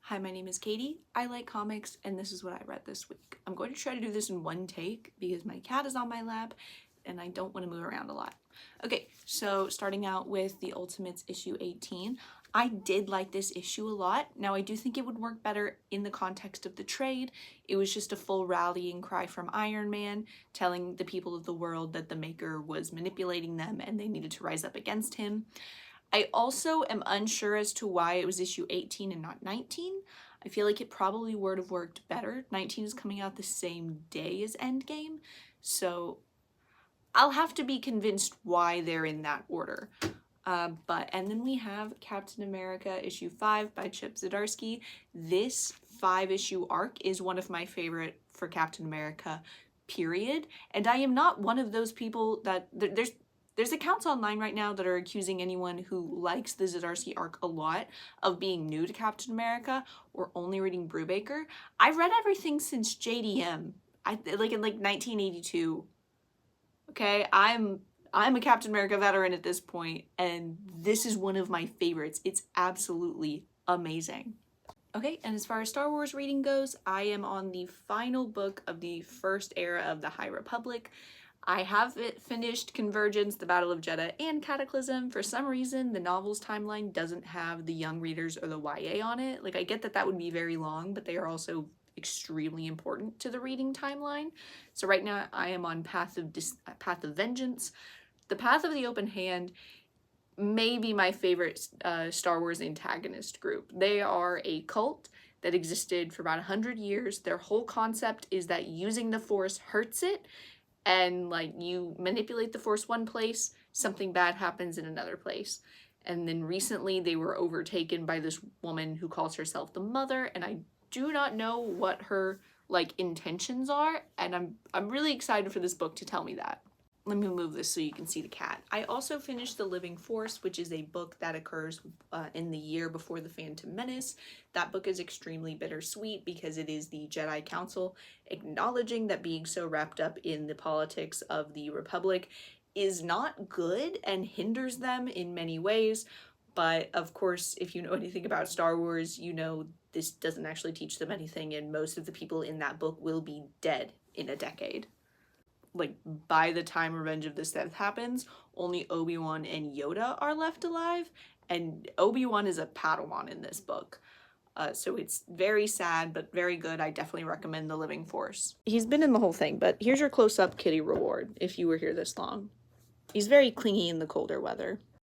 Hi, my name is Katie. I like comics, and this is what I read this week. I'm going to try to do this in one take because my cat is on my lap and I don't want to move around a lot. Okay, so starting out with the Ultimates issue 18. I did like this issue a lot. Now, I do think it would work better in the context of the trade. It was just a full rallying cry from Iron Man, telling the people of the world that the Maker was manipulating them and they needed to rise up against him. I also am unsure as to why it was issue 18 and not 19. I feel like it probably would have worked better. 19 is coming out the same day as Endgame, so I'll have to be convinced why they're in that order. And then we have Captain America issue 5 by Chip Zdarsky. This 5-issue arc is one of my favorite for Captain America, period. And I am not one of those people that there's accounts online right now that are accusing anyone who likes the Zdarsky arc a lot of being new to Captain America or only reading Brubaker. I've read everything since JDM, like in 1982. Okay, I'm a Captain America veteran at this point, and this is one of my favorites. It's absolutely amazing. Okay, and as far as Star Wars reading goes, I am on the final book of the first era of the High Republic. I have finished Convergence, The Battle of Jeddah, and Cataclysm. For some reason, the novel's timeline doesn't have the young readers or the YA on it. Like, I get that that would be very long, but they are also extremely important to the reading timeline. So right now, I am on Path of Vengeance. The Path of the Open Hand may be my favorite Star Wars antagonist group. They are a cult that existed for about 100 years. Their whole concept is that using the Force hurts it, and like you manipulate the Force one place, something bad happens in another place. And then recently they were overtaken by this woman who calls herself the Mother, and I do not know what her like intentions are, and I'm really excited for this book to tell me that. Let me move this so you can see the cat. I also finished The Living Force, which is a book that occurs in the year before The Phantom Menace. That book is extremely bittersweet because it is the Jedi Council acknowledging that being so wrapped up in the politics of the Republic is not good and hinders them in many ways. But of course, if you know anything about Star Wars, you know this doesn't actually teach them anything, and most of the people in that book will be dead in a decade. Like, by the time Revenge of the Sith happens, only Obi-Wan and Yoda are left alive, and Obi-Wan is a Padawan in this book. So it's very sad, but very good. I definitely recommend The Living Force. He's been in the whole thing, but here's your close-up kitty reward if you were here this long. He's very clingy in the colder weather.